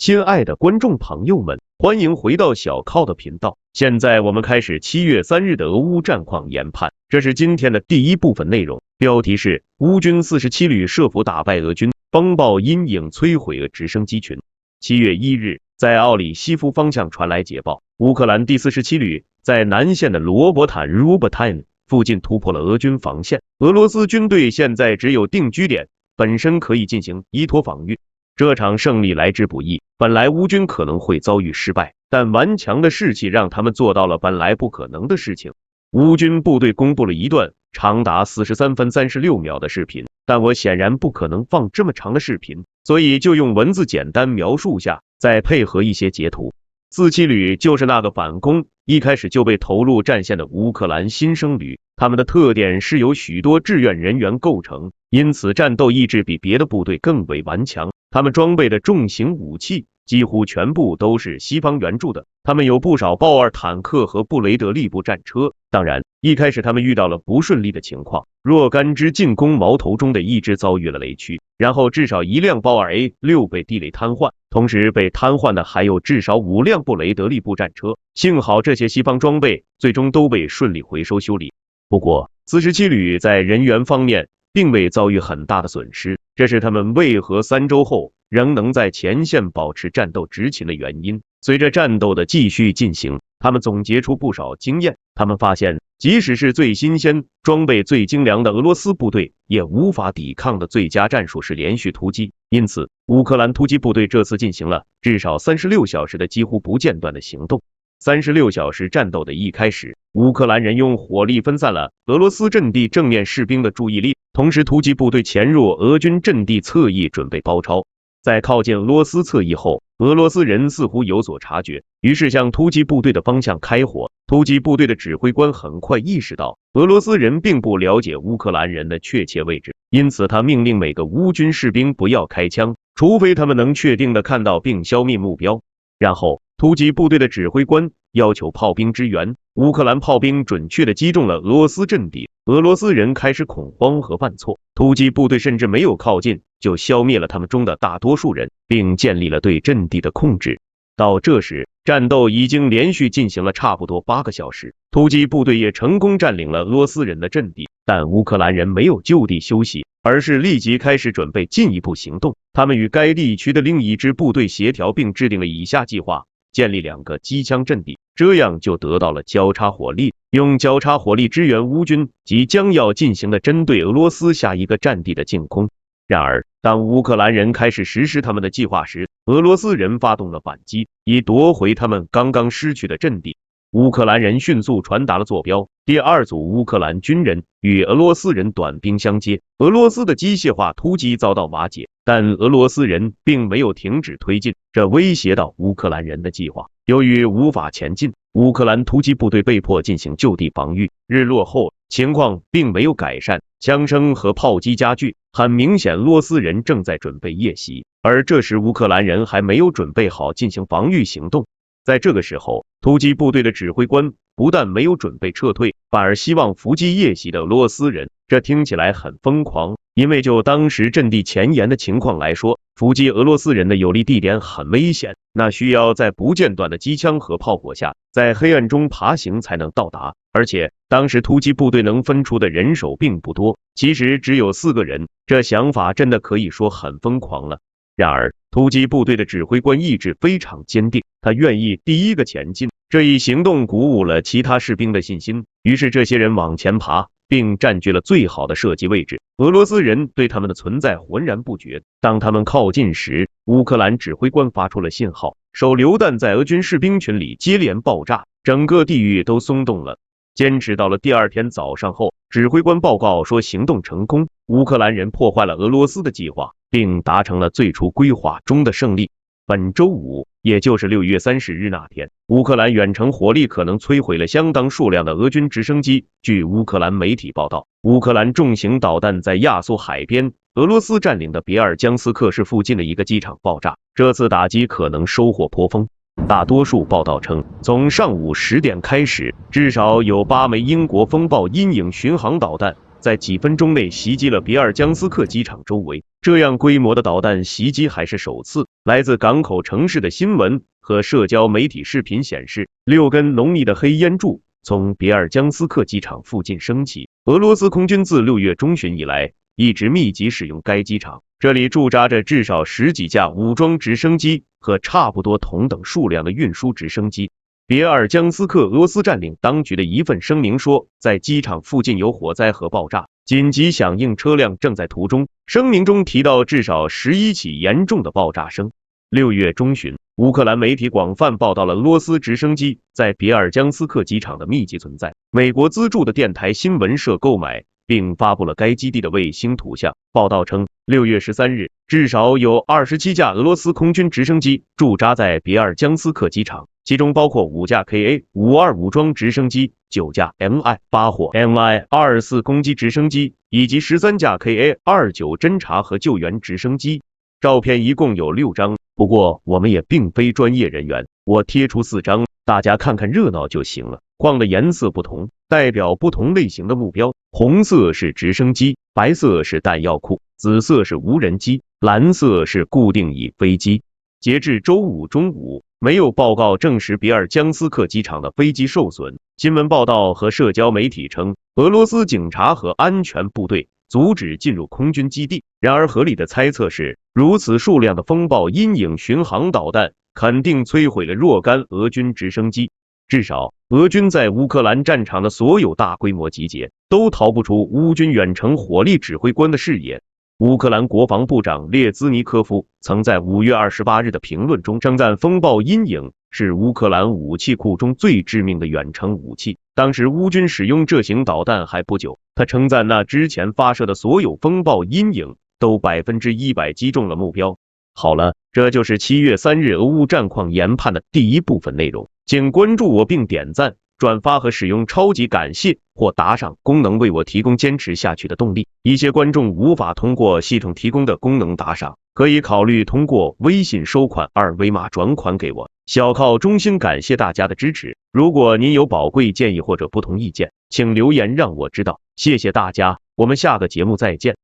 亲爱的观众朋友们，欢迎回到小靠的频道。现在我们开始7月3日的俄乌战况研判，这是今天的第一部分内容。标题是乌军47旅设伏打败俄军，风暴阴影摧毁俄直升机群。7月1日，在奥里西夫方向传来捷报，乌克兰第47旅在南线的罗伯坦 Robertine 附近突破了俄军防线。俄罗斯军队现在只有定居点，本身可以进行依托防御。这场胜利来之不易，本来乌军可能会遭遇失败，但顽强的士气让他们做到了本来不可能的事情。乌军部队公布了一段长达43分36秒的视频，但我显然不可能放这么长的视频，所以就用文字简单描述下，再配合一些截图。47旅就是那个反攻一开始就被投入战线的乌克兰新生旅，他们的特点是由许多志愿人员构成，因此战斗意志比别的部队更为顽强。他们装备的重型武器几乎全部都是西方援助的，他们有不少豹二坦克和布雷德利布战车。当然，一开始他们遇到了不顺利的情况，若干支进攻矛头中的一支遭遇了雷区，然后至少一辆豹二 A6 被地雷瘫痪，同时被瘫痪的还有至少5辆布雷德利布战车。幸好这些西方装备最终都被顺利回收修理。不过47旅在人员方面并未遭遇很大的损失，这是他们为何3周后仍能在前线保持战斗执勤的原因。随着战斗的继续进行，他们总结出不少经验。他们发现，即使是最新鲜、装备最精良的俄罗斯部队，也无法抵抗的最佳战术是连续突击。因此，乌克兰突击部队这次进行了至少36小时的几乎不间断的行动。36小时战斗的一开始，乌克兰人用火力分散了俄罗斯阵地正面士兵的注意力，同时突击部队潜入俄军阵地侧翼准备包抄。在靠近俄罗斯侧翼后，俄罗斯人似乎有所察觉，于是向突击部队的方向开火。突击部队的指挥官很快意识到，俄罗斯人并不了解乌克兰人的确切位置，因此他命令每个乌军士兵不要开枪，除非他们能确定的看到并消灭目标。然后，突击部队的指挥官要求炮兵支援，乌克兰炮兵准确地击中了俄罗斯阵地，俄罗斯人开始恐慌和犯错，突击部队甚至没有靠近，就消灭了他们中的大多数人，并建立了对阵地的控制。到这时，战斗已经连续进行了差不多8个小时，突击部队也成功占领了俄罗斯人的阵地，但乌克兰人没有就地休息，而是立即开始准备进一步行动。他们与该地区的另一支部队协调，并制定了以下计划：建立2个机枪阵地，这样就得到了交叉火力，用交叉火力支援乌军即将要进行的针对俄罗斯下一个战地的进攻。然而，当乌克兰人开始实施他们的计划时，俄罗斯人发动了反击，以夺回他们刚刚失去的阵地。乌克兰人迅速传达了坐标，第2组乌克兰军人与俄罗斯人短兵相接，俄罗斯的机械化突击遭到瓦解，但俄罗斯人并没有停止推进，这威胁到乌克兰人的计划。由于无法前进，乌克兰突击部队被迫进行就地防御。日落后，情况并没有改善，枪声和炮击加剧，很明显俄罗斯人正在准备夜袭，而这时乌克兰人还没有准备好进行防御行动。在这个时候，突击部队的指挥官不但没有准备撤退，反而希望伏击夜袭的俄罗斯人，这听起来很疯狂，因为就当时阵地前沿的情况来说，伏击俄罗斯人的有利地点很危险，那需要在不间断的机枪和炮火下，在黑暗中爬行才能到达，而且当时突击部队能分出的人手并不多，其实只有4个人，这想法真的可以说很疯狂了。然而，突击部队的指挥官意志非常坚定，他愿意第一个前进，这一行动鼓舞了其他士兵的信心，于是这些人往前爬，并占据了最好的射击位置。俄罗斯人对他们的存在浑然不觉，当他们靠近时，乌克兰指挥官发出了信号，手榴弹在俄军士兵群里接连爆炸，整个地域都松动了。坚持到了第2天早上后，指挥官报告说行动成功，乌克兰人破坏了俄罗斯的计划，并达成了最初规划中的胜利。本周五，也就是6月30日那天，乌克兰远程火力可能摧毁了相当数量的俄军直升机。据乌克兰媒体报道，乌克兰重型导弹在亚速海边俄罗斯占领的别尔江斯克市附近的一个机场爆炸，这次打击可能收获颇丰。大多数报道称，从上午10点开始，至少有8枚英国风暴阴影巡航导弹在几分钟内袭击了别尔江斯克机场周围。这样规模的导弹袭击还是首次。来自港口城市的新闻和社交媒体视频显示，6根浓密的黑烟柱从别尔江斯克机场附近升起。俄罗斯空军自6月中旬以来一直密集使用该机场，这里驻扎着至少10几架武装直升机和差不多同等数量的运输直升机。别尔江斯克俄罗斯占领当局的一份声明说，在机场附近有火灾和爆炸，紧急响应车辆正在途中。声明中提到至少11起严重的爆炸声。6月中旬，乌克兰媒体广泛报道了俄罗斯直升机在别尔江斯克机场的密集存在。美国资助的电台新闻社购买并发布了该基地的卫星图像。报道称，6月13日，至少有27架俄罗斯空军直升机驻扎在别尔江斯克机场，其中包括5架 KA-52 武装直升机、9架 Mi-8或 Mi-24 攻击直升机，以及13架 KA-29 侦察和救援直升机。照片一共有6张，不过我们也并非专业人员，我贴出4张，大家看看热闹就行了。框的颜色不同，代表不同类型的目标，红色是直升机，白色是弹药库，紫色是无人机，蓝色是固定翼飞机。截至周五中午，没有报告证实别尔江斯克机场的飞机受损。新闻报道和社交媒体称，俄罗斯警察和安全部队阻止进入空军基地。然而合理的猜测是，如此数量的风暴阴影巡航导弹肯定摧毁了若干俄军直升机。至少，俄军在乌克兰战场的所有大规模集结都逃不出乌军远程火力指挥官的视野。乌克兰国防部长列兹尼科夫曾在5月28日的评论中称赞风暴阴影是乌克兰武器库中最致命的远程武器。当时乌军使用这型导弹还不久，他称赞那之前发射的所有风暴阴影都100%击中了目标。好了，这就是7月3日俄乌战况研判的第一部分内容。请关注我并点赞、转发和使用超级感谢或打赏功能为我提供坚持下去的动力。一些观众无法通过系统提供的功能打赏，可以考虑通过微信收款二维码转款给我。小靠衷心感谢大家的支持。如果您有宝贵建议或者不同意见，请留言让我知道。谢谢大家，我们下个节目再见。